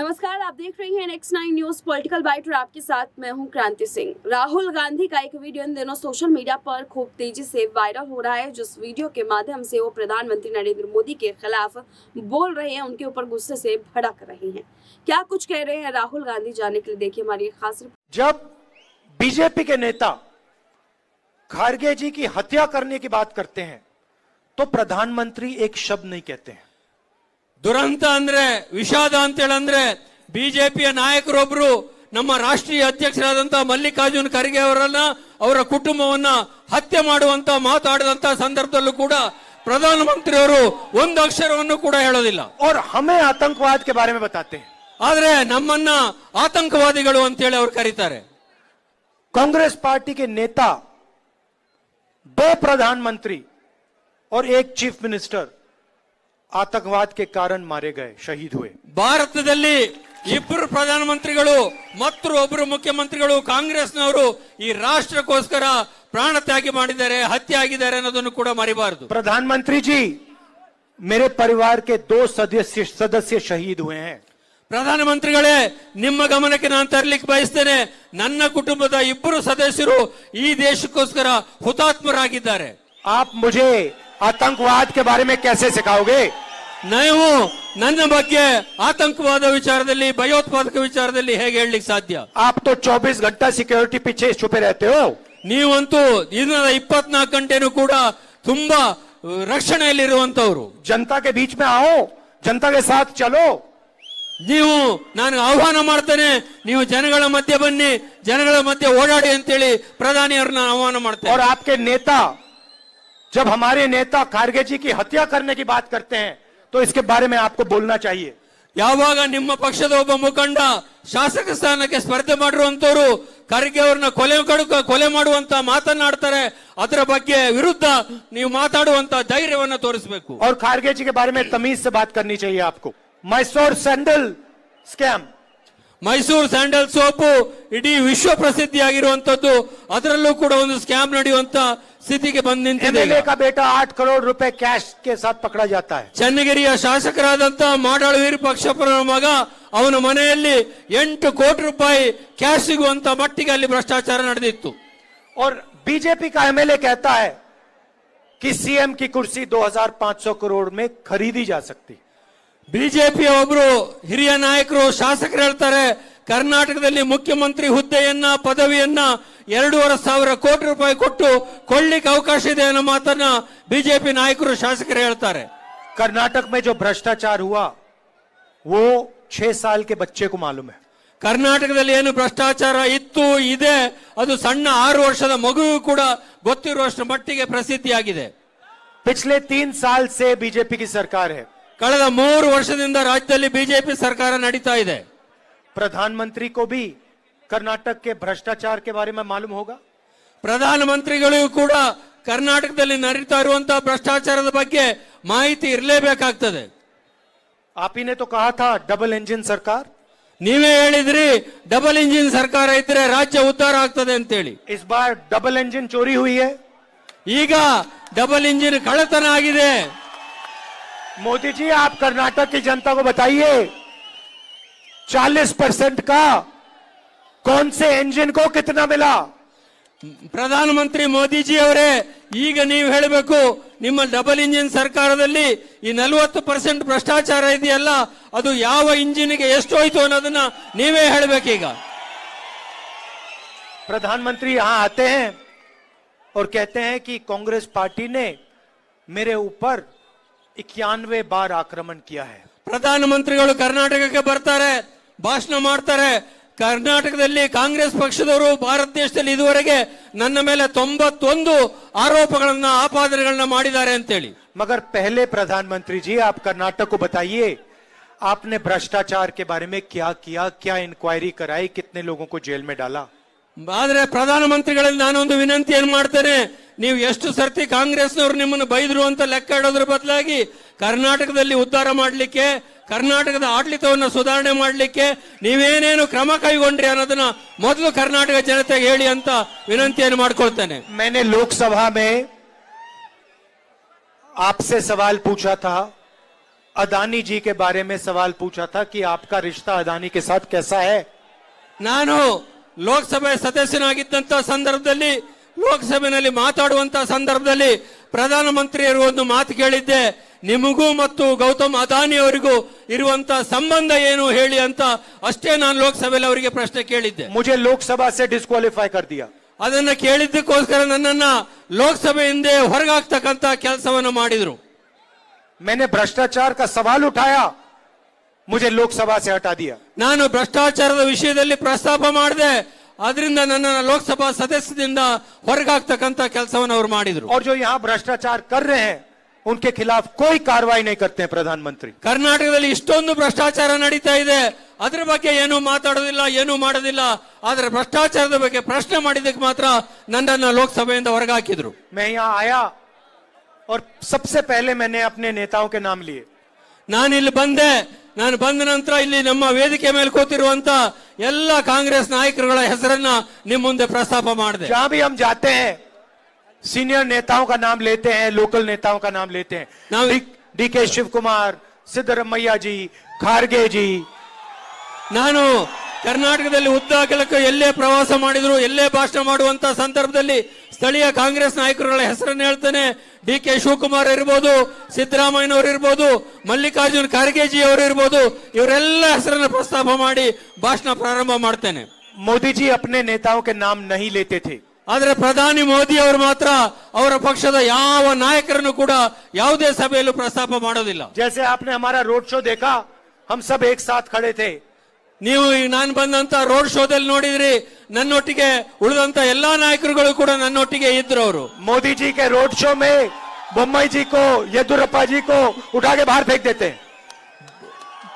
नमस्कार, आप देख रहे हैं Next9 न्यूज पॉलिटिकल बाइट और आपके साथ मैं हूं क्रांति सिंह। राहुल गांधी का एक वीडियो इन दिनों सोशल मीडिया पर खूब तेजी से वायरल हो रहा है। जिस वीडियो के माध्यम से वो प्रधानमंत्री नरेंद्र मोदी के खिलाफ बोल रहे हैं, उनके ऊपर गुस्से से भड़क रहे हैं। क्या कुछ कह रहे हैं राहुल गांधी, जानने के लिए देखिए हमारी एक खास रिपोर्ट। जब बीजेपी के नेता खड़गे जी की हत्या करने की बात करते हैं तो प्रधानमंत्री एक शब्द नहीं कहते हैं। ದುರಂತ ಅಂದ್ರೆ ವಿಷಾದ ಅಂತ ಹೇಳಂದ್ರೆ ಬಿಜೆಪಿಯ ನಾಯಕರೊಬ್ಬರು ನಮ್ಮ ರಾಷ್ಟ್ರೀಯ ಅಧ್ಯಕ್ಷರಾದಂತ ಮಲ್ಲಿಕಾರ್ಜುನ್ ಖರ್ಗೆ ಅವರನ್ನ ಅವರ ಕುಟುಂಬವನ್ನ ಹತ್ಯೆ ಮಾಡುವಂತ ಮಾತಾಡಿದಂತ ಸಂದರ್ಭದಲ್ಲೂ ಕೂಡ ಪ್ರಧಾನಮಂತ್ರಿ ಅವರು ಒಂದು ಅಕ್ಷರವನ್ನು ಕೂಡ ಹೇಳೋದಿಲ್ಲ। और हमें आतंकवाद के बारे में बताते हैं, ಆದ್ರೆ ನಮ್ಮನ್ನ ಆತಂಕವಾದಿಗಳು ಅಂತ ಹೇಳಿ ಅವರು ಕರೀತಾರೆ। कांग्रेस पार्टी के नेता, 2 प्रधानमंत्री और 1 चीफ मिनिस्टर आतंकवाद के कारण मारे गए, शहीद हुए। ಭಾರತದಲ್ಲಿ ಇಬ್ಬರು ಪ್ರಧಾನಮಂತ್ರಿಗಳು ಮತ್ತು ಒಬ್ಬರು ಮುಖ್ಯಮಂತ್ರಿಗಳು ಕಾಂಗ್ರೆಸ್ನವರು ಈ ರಾಷ್ಟ್ರಕ್ಕೋಸ್ಕರ ಪ್ರಾಣ ತ್ಯಾಗ ಮಾಡಿದ್ದಾರೆ, ಹತ್ಯೆ ಆಗಿದ್ದಾರೆ ಅನ್ನೋದನ್ನು ಕೂಡ ಮರಿಬಾರದು। प्रधानमंत्री जी, मेरे परिवार के 2 सदस्य शहीद हुए हैं। ಪ್ರಧಾನಮಂತ್ರಿಗಳೇ, ನಿಮ್ಮ ಗಮನಕ್ಕೆ ನಾನು ತರಲಿಕ್ಕೆ ಬಯಸ್ತೇನೆ, ನನ್ನ ಕುಟುಂಬದ ಇಬ್ಬರು ಸದಸ್ಯರು ಈ ದೇಶಕ್ಕೋಸ್ಕರ ಹುತಾತ್ಮರಾಗಿದ್ದಾರೆ। आप मुझे आतंकवाद के बारे में कैसे सिखाओगे? ನೀವು ನನ್ನ ಬಗ್ಗೆ ಆತಂಕವಾದ ವಿಚಾರದಲ್ಲಿ, ಭಯೋತ್ಪಾದಕ ವಿಚಾರದಲ್ಲಿ ಹೇಗೆ ಹೇಳಲಿಕ್ಕೆ ಸಾಧ್ಯ? आप तो 24 घंटा सिक्योरिटी पीछे छुपे रहते हो। ನೀವಂತೂ ದಿನದ 24 ಗಂಟೆನೂ ಕೂಡ ತುಂಬಾ ರಕ್ಷಣೆಯಲ್ಲಿರುವಂತವರು। जनता के बीच में आओ, जनता के साथ चलो। ನೀವು ನಾನು ಆಹ್ವಾನ ಮಾಡ್ತೇನೆ, ನೀವು ಜನಗಳ ಮಧ್ಯೆ ಬನ್ನಿ, ಜನಗಳ ಮಧ್ಯೆ ಓಡಾಡಿ ಅಂತೇಳಿ ಪ್ರಧಾನಿಯವರನ್ನ ಆಹ್ವಾನ ಮಾಡ್ತೇನೆ। और आपके नेता, जब हमारे नेता खड़गे जी की हत्या करने की बात करते हैं तो इसके बारे में आपको बोलना चाहिए। ಯಾವಾಗ ನಿಮ್ಮ ಪಕ್ಷದ ಒಬ್ಬ ಮುಖಂಡ ಶಾಸಕ ಸ್ಥಾನಕ್ಕೆ ಸ್ಪರ್ಧೆ ಮಾಡಿರುವಂತವರು ಖರ್ಗೆ ಅವರನ್ನ ಕೊಲೆ ಮಾಡುವಂತ ಮಾತನಾಡ್ತಾರೆ, ಅದರ ಬಗ್ಗೆ ವಿರುದ್ಧ ನೀವು ಮಾತಾಡುವಂತ ಧೈರ್ಯವನ್ನ ತೋರಿಸಬೇಕು। और खड़गे जी के बारे में तमीज से बात करनी चाहिए आपको। Mysore sandal scam, Mysuru sandal soap ಇಡೀ ವಿಶ್ವ ಪ್ರಸಿದ್ಧಿಯಾಗಿರುವಂತದ್ದು, ಅದರಲ್ಲೂ ಕೂಡ ಒಂದು ಸ್ಕ್ಯಾಮ್ ನಡೆಯುವಂತ ಸ್ಥಿತಿಗೆ ಬಂದು ನಿಂತಿದೆ। एमएलए का बेटा 8 करोड़ रुपए कैश के साथ पकड़ा जाता है। ಚನ್ನಗಿರಿಯ ಶಾಸಕರಾದಂತ ಮಾಡಾಳು ವೀರಪಕ್ಷಪ್ಪನ ಮಗ, ಅವನ ಮನೆಯಲ್ಲಿ 8 ಕೋಟಿ ರೂಪಾಯಿ ಕ್ಯಾಶ್ ಸಿಗುವಂತ ಮಟ್ಟಿಗೆ ಅಲ್ಲಿ ಭ್ರಷ್ಟಾಚಾರ ನಡೆದಿತ್ತು। और बीजेपी का एमएलए कहता है कि सीएम की कुर्सी 2500 करोड़ में खरीदी जा सकती। ಬಿಜೆಪಿಯ ಒಬ್ರು ಹಿರಿಯ ನಾಯಕರು, ಶಾಸಕರು ಹೇಳ್ತಾರೆ, ಕರ್ನಾಟಕದಲ್ಲಿ ಮುಖ್ಯಮಂತ್ರಿ ಹುದ್ದೆಯನ್ನ, ಪದವಿಯನ್ನ 2,500 ಕೋಟಿ ರೂಪಾಯಿ ಕೊಟ್ಟು ಕೊಳ್ಳಿಕ್ಕೆ ಅವಕಾಶ ಇದೆ ಅನ್ನೋ ಮಾತನ್ನ ಬಿಜೆಪಿ ನಾಯಕರು, ಶಾಸಕರು ಹೇಳ್ತಾರೆ। कर्नाटक में जो भ्रष्टाचार हुआ वो 6 साल के बच्चे को मालूम है। ಕರ್ನಾಟಕದಲ್ಲಿ ಏನು ಭ್ರಷ್ಟಾಚಾರ ಇತ್ತು, ಇದೆ, ಅದು ಸಣ್ಣ 6 ವರ್ಷದ ಮಗುವಿಗೂ ಕೂಡ ಗೊತ್ತಿರುವಷ್ಟು ಮಟ್ಟಿಗೆ ಪ್ರಸಿದ್ಧಿಯಾಗಿದೆ। पिछले 3 साल से बीजेपी की सरकार है। ಕಳೆದ 3 ವರ್ಷದಿಂದ ರಾಜ್ಯದಲ್ಲಿ ಬಿಜೆಪಿ ಸರ್ಕಾರ ನಡೀತಾ ಇದೆ। प्रधानमंत्री को भी कर्नाटक के भ्रष्टाचार के बारे में मालूम होगा। ಪ್ರಧಾನಮಂತ್ರಿಗಳಿಗೂ ಕೂಡ ಕರ್ನಾಟಕದಲ್ಲಿ ನಡೀತಾ ಇರುವಂತಹ ಭ್ರಷ್ಟಾಚಾರದ ಬಗ್ಗೆ ಮಾಹಿತಿ ಇರಲೇಬೇಕಾಗ್ತದೆ। आप ही ने तो कहा था डबल इंजन सरकार। ನೀವೇ ಹೇಳಿದ್ರಿ, ಡಬಲ್ ಇಂಜಿನ್ ಸರ್ಕಾರ ಇದ್ರೆ ರಾಜ್ಯ ಉದ್ಧಾರ ಆಗ್ತದೆ ಅಂತೇಳಿ। इस बार डबल इंजन चोरी हुई है। ಈಗ ಡಬಲ್ ಇಂಜಿನ್ ಕಳ್ಳತನ ಆಗಿದೆ। मोदी जी, आप कर्नाटक की जनता को बताइए 40% का कौन से इंजन को कितना मिला? ಪ್ರಧಾನಮಂತ್ರಿ ಮೋದಿಜಿ ಅವರೇ, ಈಗ ನೀವು ಹೇಳಬೇಕು, ನಿಮ್ಮ ಡಬಲ್ ಇಂಜಿನ್ ಸರ್ಕಾರದಲ್ಲಿ ಈ 40% ಭ್ರಷ್ಟಾಚಾರ ಇದೆಯಲ್ಲ, ಅದು ಯಾವ ಇಂಜಿನ್ಗೆ ಎಷ್ಟು ಹೋಯ್ತು ಅನ್ನೋದನ್ನ ನೀವೇ ಹೇಳಬೇಕೀಗ। प्रधानमंत्री यहां आते हैं और कहते हैं कि कांग्रेस पार्टी ने मेरे ऊपर 91 बार आक्रमण किया है। ಪ್ರಧಾನಮಂತ್ರಿಗಳು ಕರ್ನಾಟಕಕ್ಕೆ ಬರ್ತಾರೆ, ಭಾಷಣ ಮಾಡ್ತಾರೆ, ಕರ್ನಾಟಕದಲ್ಲಿ ಕಾಂಗ್ರೆಸ್ ಪಕ್ಷದವರು ಭಾರತ ದೇಶದಲ್ಲಿ ಇದುವರೆಗೆ ನನ್ನ ಮೇಲೆ 91 ಆರೋಪಗಳನ್ನ, ಆಪಾದನೆಗಳನ್ನ ಮಾಡಿದ್ದಾರೆ ಅಂತೇಳಿ। मगर पहले प्रधानमंत्री जी, आप कर्नाटक को बताइए आपने भ्रष्टाचार के बारे में क्या किया, क्या इंक्वायरी कराई, कितने लोगों को जेल में डाला? ಆದ್ರೆ ಪ್ರಧಾನಮಂತ್ರಿಗಳಲ್ಲಿ ನಾನೊಂದು ವಿನಂತಿ ಏನ್ ಮಾಡ್ತೇನೆ, ನೀವು ಎಷ್ಟು ಸರ್ತಿ ಕಾಂಗ್ರೆಸ್ನವರು ನಿಮ್ಮನ್ನು ಬೈದ್ರು ಅಂತ ಲೆಕ್ಕ ಇಡೋದ್ರ ಬದಲಾಗಿ ಕರ್ನಾಟಕದಲ್ಲಿ ಉದ್ಧಾರ ಮಾಡಲಿಕ್ಕೆ, ಕರ್ನಾಟಕದ ಆಡಳಿತವನ್ನು ಸುಧಾರಣೆ ಮಾಡಲಿಕ್ಕೆ ನೀವೇನೇನು ಕ್ರಮ ಕೈಗೊಂಡ್ರಿ ಅನ್ನೋದನ್ನ ಮೊದಲು ಕರ್ನಾಟಕ ಜನತೆಗೆ ಹೇಳಿ ಅಂತ ವಿನಂತಿಯನ್ನು ಮಾಡ್ಕೊಳ್ತೇನೆ। मैंने लोकसभा में आपसे सवाल पूछा था अदानी जी के बारे में सवाल पूछा था कि आपका रिश्ता अदानी के साथ कैसा है। ನಾನು ಲೋಕಸಭೆ ಸದಸ್ಯನಾಗಿದ್ದಂತ ಸಂದರ್ಭದಲ್ಲಿ ಲೋಕಸಭೆಯಲ್ಲಿ ಮಾತಾಡುವಂತ ಸಂದರ್ಭದಲ್ಲಿ ಪ್ರಧಾನಮಂತ್ರಿಯರು ಒಂದು ಮಾತು ಕೇಳಿದ್ದೆ, ನಿಮಗೂ ಮತ್ತು ಗೌತಮ್ ಅದಾನಿ ಅವರಿಗೂ ಇರುವಂತ ಸಂಬಂಧ ಏನು ಹೇಳಿ ಅಂತ ಅಷ್ಟೇ ನಾನು ಲೋಕಸಭೆಯಲ್ಲಿ ಅವರಿಗೆ ಪ್ರಶ್ನೆ ಕೇಳಿದ್ದೆ. मुझे लोकसभा से डिस्क्वालीफाई कर दिया। ಅದನ್ನ ಕೇಳಿದ್ದಕ್ಕೋಸ್ಕರ ನನ್ನನ್ನ ಲೋಕಸಭೆಯಿಂದ ಹೊರಗಾಗ್ತಕ್ಕಂತ ಕೆಲಸವನ್ನು ಮಾಡಿದ್ರು. मैंने भ्रष्टाचार का सवाल उठाया, मुझे लोकसभा से हटा दिया। ನಾನು ಭ್ರಷ್ಟಾಚಾರದ ವಿಷಯದಲ್ಲಿ ಪ್ರಸ್ತಾಪ ಮಾಡಿದೆ, ಅದರಿಂದ ನನ್ನನ್ನು ಲೋಕಸಭಾ ಸದಸ್ಯದಿಂದ ಹೊರಗಾಗ್ತಕ್ಕಂತ ಕೆಲಸವನ್ನು ಅವರು ಮಾಡಿದ್ರು. और जो यहाँ भ्रष्टाचार कर रहे हैं उनके खिलाफ कोई कार्रवाई नहीं करते हैं प्रधानमंत्री। ಕರ್ನಾಟಕದಲ್ಲಿ ಇಷ್ಟೊಂದು ಭ್ರಷ್ಟಾಚಾರ ನಡೀತಾ ಇದೆ, ಅದ್ರ ಬಗ್ಗೆ ಏನು ಮಾತಾಡೋದಿಲ್ಲ, ಏನು ಮಾಡೋದಿಲ್ಲ. ಆದ್ರೆ ಭ್ರಷ್ಟಾಚಾರದ ಬಗ್ಗೆ ಪ್ರಶ್ನೆ ಮಾಡಿದಕ್ಕೆ ಮಾತ್ರ ನನ್ನನ್ನು ಲೋಕಸಭೆಯಿಂದ ಹೊರಗಾಕಿದ್ರು. मैं यहाँ आया और सबसे पहले मैंने अपने नेताओं के नाम लिए। ನಾನು ಇಲ್ಲಿ ಬಂದೆ, ನಾನು ಬಂದ ನಂತರ ಇಲ್ಲಿ ನಮ್ಮ ವೇದಿಕೆ ಮೇಲೆ ಕೂತಿರುವಂತ ಎಲ್ಲ ಕಾಂಗ್ರೆಸ್ ನಾಯಕರುಗಳ ಹೆಸರನ್ನ ನಿಮ್ಮ ಮುಂದೆ ಪ್ರಸ್ತಾಪ ಮಾಡಿದೆ. जहां भी हम जाते हैं सीनियर नेताओं का नाम लेते हैं, लोकल नेताओं का नाम लेते हैं। डीके शिव कुमार, सिद्धरमैया जी, खारगे जी। ನಾನು ಕರ್ನಾಟಕದಲ್ಲಿ ಉದ್ದಾಗಲಕ್ಕೆ ಎಲ್ಲೇ ಪ್ರವಾಸ ಮಾಡಿದ್ರು, ಎಲ್ಲೇ ಭಾಷಣ ಮಾಡುವಂತ ಸಂದರ್ಭದಲ್ಲಿ ಸ್ಥಳೀಯ ಕಾಂಗ್ರೆಸ್ ನಾಯಕರುಗಳ ಹೆಸರನ್ನು ಹೇಳ್ತೇನೆ. ಡಿ.ಕೆ. ಶಿವಕುಮಾರ್ ಇರ್ಬೋದು, ಸಿದ್ದರಾಮಯ್ಯನವರು ಇರ್ಬೋದು, ಮಲ್ಲಿಕಾರ್ಜುನ್ ಖರ್ಗೆಜಿ ಅವರು ಇರ್ಬೋದು, ಇವರೆಲ್ಲ ಹೆಸರನ್ನು ಪ್ರಸ್ತಾಪ ಮಾಡಿ ಭಾಷಣ ಪ್ರಾರಂಭ ಮಾಡ್ತೇನೆ. मोदी जी अपने नेताओं के नाम नहीं लेते थे, ಆದ್ರೆ ಪ್ರಧಾನಿ ಮೋದಿ ಅವರು ಮಾತ್ರ ಅವರ ಪಕ್ಷದ ಯಾವ ನಾಯಕರನ್ನು ಕೂಡ ಯಾವುದೇ ಸಭೆಯಲ್ಲೂ ಪ್ರಸ್ತಾಪ ಮಾಡೋದಿಲ್ಲ. जैसे आपने हमारा रोड शो देखा, हम सब एक साथ खड़े थे। ನೀವು ಈಗ ನಾನು ಬಂದಂತ ರೋಡ್ ಶೋದಲ್ಲಿ ನೋಡಿದ್ರಿ, ನನ್ನೊಟ್ಟಿಗೆ ಉಳಿದಂತ ಎಲ್ಲಾ ನಾಯಕರುಗಳು ಕೂಡ ನನ್ನೊಟ್ಟಿಗೆ ಇದ್ರು. ಅವರು मोदी जी के रोड शो में बोम्मई जी को, येदुरप्पा जी को उठा के बाहर फेंक देते हैं।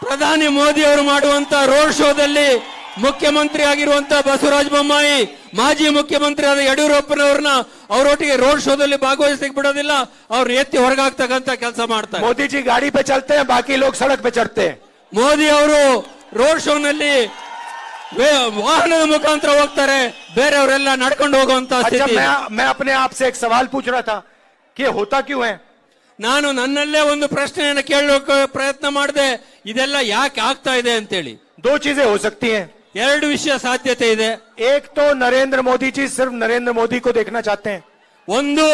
ಪ್ರಧಾನಿ ಮೋದಿ ಅವರು ಮಾಡುವಂತ ರೋಡ್ ಶೋದಲ್ಲಿ ಮುಖ್ಯಮಂತ್ರಿ ಆಗಿರುವಂತ ಬಸವರಾಜ ಬೊಮ್ಮಾಯಿ, ಮಾಜಿ ಮುಖ್ಯಮಂತ್ರಿ ಆದ ಯಡಿಯೂರಪ್ಪನವ್ರನ್ನ ಅವರೊಟ್ಟಿಗೆ ರೋಡ್ ಶೋದಲ್ಲಿ ಭಾಗವಹಿಸಲಿಕ್ಕೆ ಬಿಡೋದಿಲ್ಲ, ಅವ್ರು ಎತ್ತಿ ಹೊರಗಾಗ್ತಕ್ಕಂತ ಕೆಲಸ ಮಾಡ್ತಾರೆ. मोदी जी गाड़ी पे चलते हैं, बाकी लोग सड़क पे चढ़ते हैं। ಮೋದಿ ಅವರು ರೋಡ್ ಶೋನಲ್ಲಿ ವಾಹನದ ಮುಖಾಂತರ ಹೋಗ್ತಾರೆ, ಬೇರೆಯವರೆಲ್ಲ ನಡ್ಕೊಂಡು ಹೋಗುವಂತ अच्छा, ಸ್ಥಿತಿ. मैं अपने आप से एक सवाल पूछ रहा था कि ये होता क्यों है। ನಾನು ನನ್ನಲ್ಲೇ ಒಂದು ಪ್ರಶ್ನೆಯನ್ನು ಕೇಳೋಕೆ ಪ್ರಯತ್ನ ಮಾಡಿದೆ, ಇದೆಲ್ಲ ಯಾಕೆ ಆಗ್ತಾ ಇದೆ ಅಂತೇಳಿ. दो चीजें हो सकती हैं। ಎರಡು ವಿಷಯ ಸಾಧ್ಯತೆ ಇದೆ. एक तो नरेंद्र मोदी जी सिर्फ नरेंद्र मोदी को देखना चाहते हैं। ಒಂದು,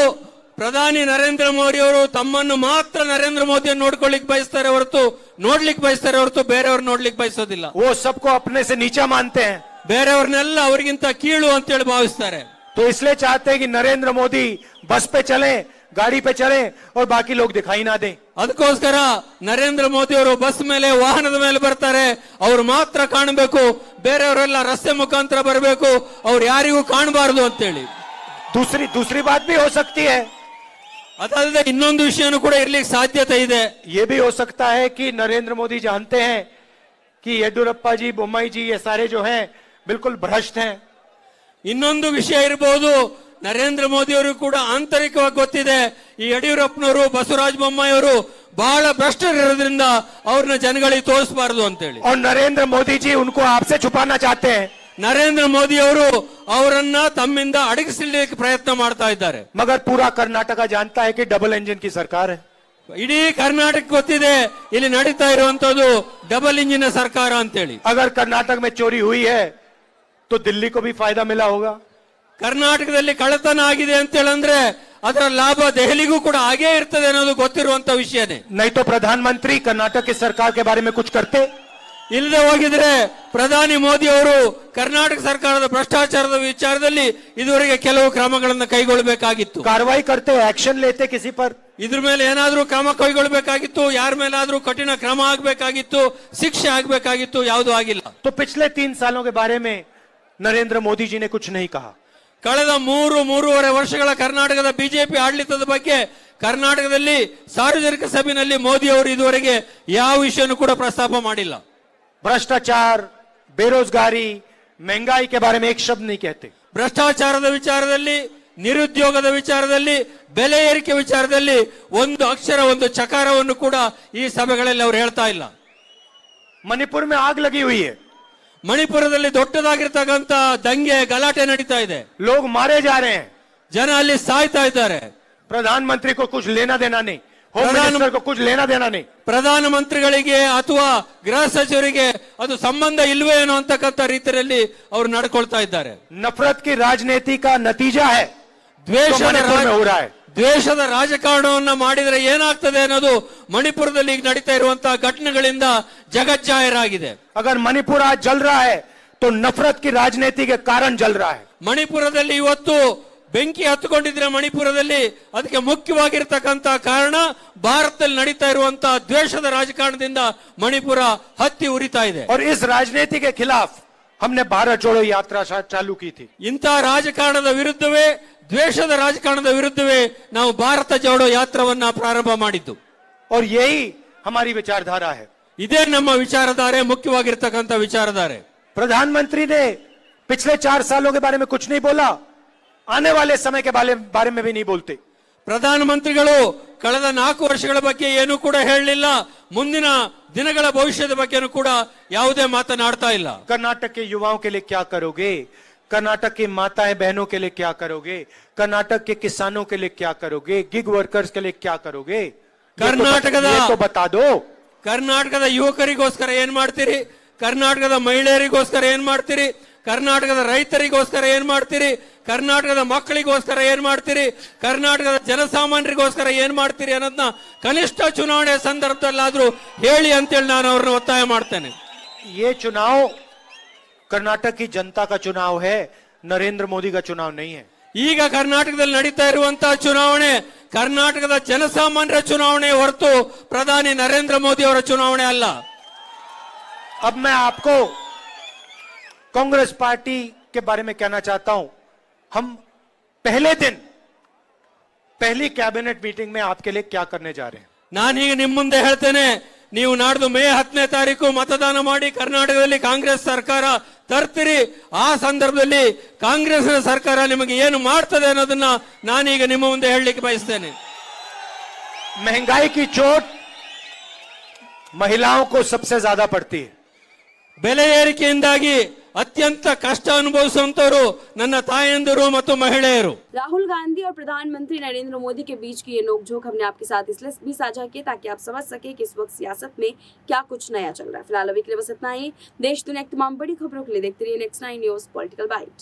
ಪ್ರಧಾನಿ ನರೇಂದ್ರ ಮೋದಿ ಅವರು ತಮ್ಮನ್ನು ಮಾತ್ರ ನರೇಂದ್ರ ಮೋದಿಯನ್ನು ನೋಡ್ಕೊಳ್ಳಿಕ್ ಬಯಸ್ತಾರೆ ಹೊರತು, ನೋಡ್ಲಿಕ್ಕೆ ಬಯಸ್ತಾರೆ ಹೊರತು ಬೇರೆಯವ್ರು ನೋಡ್ಲಿಕ್ಕೆ ಬಯಸೋದಿಲ್ಲ. वो सबको अपने से नीचा मानते हैं, ಬೇರೆಯವ್ರನ್ನೆಲ್ಲ ಅವರಿಗಿಂತ ಕೀಳು ಅಂತೇಳಿ ಭಾವಿಸ್ತಾರೆ. तो इसलिए चाहते हैं कि नरेंद्र मोदी बस पे चले, गाड़ी पे चले और बाकी लोग दिखाई ना दें। ಅದಕ್ಕೋಸ್ಕರ ನರೇಂದ್ರ ಮೋದಿ ಅವರು ಬಸ್ ಮೇಲೆ, ವಾಹನದ ಮೇಲೆ ಬರ್ತಾರೆ, ಅವ್ರು ಮಾತ್ರ ಕಾಣಬೇಕು, ಬೇರೆಯವರೆಲ್ಲ ರಸ್ತೆ ಮುಖಾಂತರ ಬರಬೇಕು, ಅವ್ರು ಯಾರಿಗೂ ಕಾಣಬಾರದು ಅಂತೇಳಿ. दूसरी बात भी हो सकती है, ಅದಲ್ಲದೆ ಇನ್ನೊಂದು ವಿಷಯನೂ ಕೂಡ ಇರ್ಲಿಕ್ಕೆ ಸಾಧ್ಯತೆ ಇದೆ. ये भी हो सकता है कि नरेंद्र मोदी जानते हैं कि येदुरप्पा जी, बोम्मई जी, ये सारे जो हैं बिल्कुल भ्रष्ट हैं। ಇನ್ನೊಂದು ವಿಷಯ ಇರಬಹುದು, ನರೇಂದ್ರ ಮೋದಿ ಅವರು ಕೂಡ ಆಂತರಿಕವಾಗಿ ಗೊತ್ತಿದೆ, ಈ ಯಡಿಯೂರಪ್ಪನವರು, ಬಸವರಾಜ ಬೊಮ್ಮಾಯಿ ಅವರು ಬಹಳ ಭ್ರಷ್ಟರಿರೋದ್ರಿಂದ ಅವ್ರನ್ನ ಜನಗಳಿಗೆ ತೋರಿಸಬಾರದು ಅಂತೇಳಿ. और नरेंद्र मोदी जी उनको आपसे छुपाना चाहते हैं। ನರೇಂದ್ರ ಮೋದಿ ಅವರು ಅವರನ್ನ ತಮ್ಮಿಂದ ಅಡಗಿಸಲಿಕ್ಕೆ ಪ್ರಯತ್ನ ಮಾಡ್ತಾ ಇದ್ದಾರೆ. मगर पूरा कर्नाटका जानता है कि डबल इंजन की सरकार है। ಇಡೀ ಕರ್ನಾಟಕ ಗೊತ್ತಿದೆ ಇಲ್ಲಿ ನಡೀತಾ ಇರುವಂತದ್ದು ಡಬಲ್ ಇಂಜಿನ್ ಸರ್ಕಾರ ಅಂತೇಳಿ. अगर कर्नाटक में चोरी हुई है तो दिल्ली को भी फायदा मिला होगा। ಕರ್ನಾಟಕದಲ್ಲಿ ಕಳ್ಳತನ ಆಗಿದೆ ಅಂತೇಳಂದ್ರೆ ಅದರ ಲಾಭ ದೆಹಲಿಗೂ ಕೂಡ ಹಾಗೇ ಇರ್ತದೆ ಅನ್ನೋದು ಗೊತ್ತಿರುವಂತ ವಿಷಯನೇ. नहीं तो प्रधानमंत्री कर्नाटक की सरकार के बारे में कुछ करते। ಇಲ್ಲದೆ ಹೋಗಿದ್ರೆ ಪ್ರಧಾನಿ ಮೋದಿ ಅವರು ಕರ್ನಾಟಕ ಸರ್ಕಾರದ ಭ್ರಷ್ಟಾಚಾರದ ವಿಚಾರದಲ್ಲಿ ಇದುವರೆಗೆ ಕೆಲವು ಕ್ರಮಗಳನ್ನು ಕೈಗೊಳ್ಳಬೇಕಾಗಿತ್ತು. कार्रवाई करते, एक्शन लेते किसी पर। ಇದ್ರ ಮೇಲೆ ಏನಾದ್ರೂ ಕ್ರಮ ಕೈಗೊಳ್ಳಬೇಕಾಗಿತ್ತು, ಯಾರ ಮೇಲಾದ್ರೂ ಕಠಿಣ ಕ್ರಮ ಆಗಬೇಕಾಗಿತ್ತು, ಶಿಕ್ಷೆ ಆಗಬೇಕಾಗಿತ್ತು, ಯಾವುದೂ ಆಗಿಲ್ಲ. तो पिछले 3 सालों के बारे में नरेंद्र मोदी जी ने कुछ नहीं कहा। ಕಳೆದ 3-3.5 ವರ್ಷಗಳ ಕರ್ನಾಟಕದ ಬಿಜೆಪಿ ಆಡಳಿತದ ಬಗ್ಗೆ ಕರ್ನಾಟಕದಲ್ಲಿ ಸಾರ್ವಜನಿಕ ಸಭೆಯಲ್ಲಿ ಮೋದಿ ಅವರು ಇದುವರೆಗೆ ಯಾವ ವಿಷಯನೂ ಕೂಡ ಪ್ರಸ್ತಾಪ ಮಾಡಿಲ್ಲ. भ्रष्टाचार, बेरोजगारी, महंगाई के बारे में एक शब्द नहीं कहते। ಭ್ರಷ್ಟಾಚಾರದ ವಿಚಾರದಲ್ಲಿ, ನಿರುದ್ಯೋಗದ ವಿಚಾರದಲ್ಲಿ, ಬೆಲೆ ಏರಿಕೆ ವಿಚಾರದಲ್ಲಿ ಒಂದು ಅಕ್ಷರ, ಒಂದು ಚಕಾರವನ್ನು ಕೂಡ ಈ ಸಭೆಗಳಲ್ಲಿ ಅವರು ಹೇಳ್ತಾ ಇಲ್ಲ. मणिपुर में आग लगी हुई है, ಮಣಿಪುರದಲ್ಲಿ ದೊಡ್ಡದಾಗಿರ್ತಕ್ಕಂತ ದಂಗೆ, ಗಲಾಟೆ ನಡೀತಾ ಇದೆ, लोग मारे जा रहे हैं। ಜನ ಅಲ್ಲಿ ಸಾಯ್ತಾ ಇದ್ದಾರೆ. प्रधानमंत्री को कुछ लेना देना नहीं, होम मिनिस्टर को कुछ लेना देना नहीं। ಪ್ರಧಾನಮಂತ್ರಿಗಳಿಗೆ ಅಥವಾ ಗೃಹ ಸಚಿವರಿಗೆ ಅದು ಸಂಬಂಧ ಇಲ್ವೇ ಏನೋ ಅಂತಕ್ಕಂಥ ರೀತಿಯಲ್ಲಿ ಅವರು ನಡ್ಕೊಳ್ತಾ ಇದ್ದಾರೆ। नफरत की राजनीति का नतीजा है ದ್ವೇಷದ मणिपुर में हो रहा है। ದ್ವೇಷದ ರಾಜಕಾರಣವನ್ನ ಮಾಡಿದರೆ ಏನಾಗ್ತದೆ ಅನ್ನೋದು ಮಣಿಪುರದಲ್ಲಿ ಈಗ ನಡೀತಾ ಇರುವಂತಹ ಘಟನೆಗಳಿಂದ ಜಗಜ್ಜಾಹೀರಾಗಿದೆ। अगर मणिपुर आज जल रहा है तो नफरत की राजनीति के कारण जल रहा है। ಮಣಿಪುರದಲ್ಲಿ ಇವತ್ತು ಬೆಂಕಿ ಹತ್ತುಕೊಂಡಿದ್ರೆ ಮಣಿಪುರದಲ್ಲಿ ಅದಕ್ಕೆ ಮುಖ್ಯವಾಗಿರ್ತಕ್ಕಂಥ ಕಾರಣ ಭಾರತದಲ್ಲಿ ನಡೀತಾ ಇರುವಂತಹ ದ್ವೇಷದ ರಾಜಕಾರಣದಿಂದ ಮಣಿಪುರ ಹತ್ತಿ ಉರಿತಾ ಇದೆ। और इस राजनीति के खिलाफ हमने भारत जोड़ो यात्रा चालू की थी। ಇಂತಹ ರಾಜಕಾರಣದ ವಿರುದ್ಧವೇ ದ್ವೇಷದ ರಾಜಕಾರಣದ ವಿರುದ್ಧವೇ ನಾವು ಭಾರತ ಜೋಡೋ ಯಾತ್ರವನ್ನ ಪ್ರಾರಂಭ ಮಾಡಿದ್ದು। और यही हमारी विचारधारा है। ಇದೇ ನಮ್ಮ ವಿಚಾರಧಾರೆ, ಮುಖ್ಯವಾಗಿರ್ತಕ್ಕಂಥ ವಿಚಾರಧಾರೆ। प्रधानमंत्री ने पिछले 4 सालों के बारे में कुछ नहीं बोला, आने वाले समय के बारे में भी नहीं बोलते। ಪ್ರಧಾನಮಂತ್ರಿಗಳು ಕಳೆದ 4 ವರ್ಷಗಳ ಬಗ್ಗೆ ಏನು ಕೂಡ ಹೇಳಲಿಲ್ಲ, ಮುಂದಿನ ದಿನಗಳ ಭವಿಷ್ಯದ ಬಗ್ಗೆನೂ ಕೂಡ ಯಾವುದೇ ಮಾತನಾಡ್ತಾ ಇಲ್ಲ। कर्नाटक के युवाओं के लिए क्या करोगे, कर्नाटक की माताएं बहनों के लिए क्या करोगे, कर्नाटक के किसानों के लिए क्या करोगे, गिग वर्कर्स के लिए क्या करोगे, कर्नाटकದ तो बता दो। ಕರ್ನಾಟಕದ ಯುವಕರಿಗೋಸ್ಕರ ಏನ್ ಮಾಡ್ತೀರಿ, ಕರ್ನಾಟಕದ ಮಹಿಳೆಯರಿಗೋಸ್ಕರ ಏನ್ ಮಾಡ್ತೀರಿ, ಕರ್ನಾಟಕದ ರೈತರಿಗೋಸ್ಕರ ಏನ್ ಮಾಡ್ತೀರಿ, ಕರ್ನಾಟಕದ ಮಕ್ಕಳಿಗೋಸ್ಕರ ಏನ್ ಮಾಡ್ತೀರಿ, ಕರ್ನಾಟಕದ ಜನಸಾಮಾನ್ಯರಿಗೋಸ್ಕರ ಏನ್ ಮಾಡ್ತೀರಿ ಅನ್ನೋದನ್ನ ಕನಿಷ್ಠ ಚುನಾವಣೆ ಸಂದರ್ಭದಲ್ಲಾದ್ರೂ ಹೇಳಿ ಅಂತೇಳಿ ನಾನು ಅವ್ರನ್ನ ಒತ್ತಾಯ ಮಾಡ್ತೇನೆ। ये चुनाव कर्नाटक की जनता का चुनाव है, नरेंद्र मोदी का चुनाव नहीं है। ಈಗ ಕರ್ನಾಟಕದಲ್ಲಿ ನಡೀತಾ ಇರುವಂತಹ ಚುನಾವಣೆ ಕರ್ನಾಟಕದ ಜನಸಾಮಾನ್ಯರ ಚುನಾವಣೆ ಹೊರತು ಪ್ರಧಾನಿ ನರೇಂದ್ರ ಮೋದಿ ಅವರ ಚುನಾವಣೆ ಅಲ್ಲ। अब मैं आपको कांग्रेस पार्टी के बारे में कहना चाहता हूं, हम पहले दिन पहली कैबिनेट मीटिंग में आपके लिए क्या करने जा रहे हैं। ನಾನೀಗ ನಿಮ್ಮ ಮುಂದೆ ಹೇಳ್ತೇನೆ, ನೀವು ನಾಡ್ದು ಮೇ 10ನೇ ತಾರೀಕು ಮತದಾನ ಮಾಡಿ ಕರ್ನಾಟಕದಲ್ಲಿ ಕಾಂಗ್ರೆಸ್ ಸರ್ಕಾರ ತರ್ತೀರಿ, ಆ ಸಂದರ್ಭದಲ್ಲಿ ಕಾಂಗ್ರೆಸ್ ಸರ್ಕಾರ ನಿಮಗೆ ಏನು ಮಾಡ್ತದೆ ಅನ್ನೋದನ್ನ ನಾನೀಗ ನಿಮ್ಮ ಮುಂದೆ ಹೇಳಲಿಕ್ಕೆ ಬಯಸ್ತೇನೆ। महंगाई की चोट महिलाओं को सबसे ज्यादा पड़ती है। ಬೆಲೆ ಏರಿಕೆಯಿಂದಾಗಿ ಅತ್ಯಂತ ಕಷ್ಟ ಅನುಭವಿಸುವಂತವರು ನನ್ನ ತಾಯಂದಿರು ಮತ್ತು ಮಹಿಳೆಯರು। राहुल गांधी और प्रधानमंत्री नरेंद्र मोदी के बीच की ये नोकझोंक हमने आपके साथ इसलिए भी साझा की ताकि आप समझ सके कि इस वक्त सियासत में क्या कुछ नया चल रहा है। फिलहाल अभी के लिए बस इतना ही। देश दुनिया की तमाम बड़ी खबरों के लिए देखते रहिए नेक्स्ट 9 न्यूज पॉलिटिकल बाइट।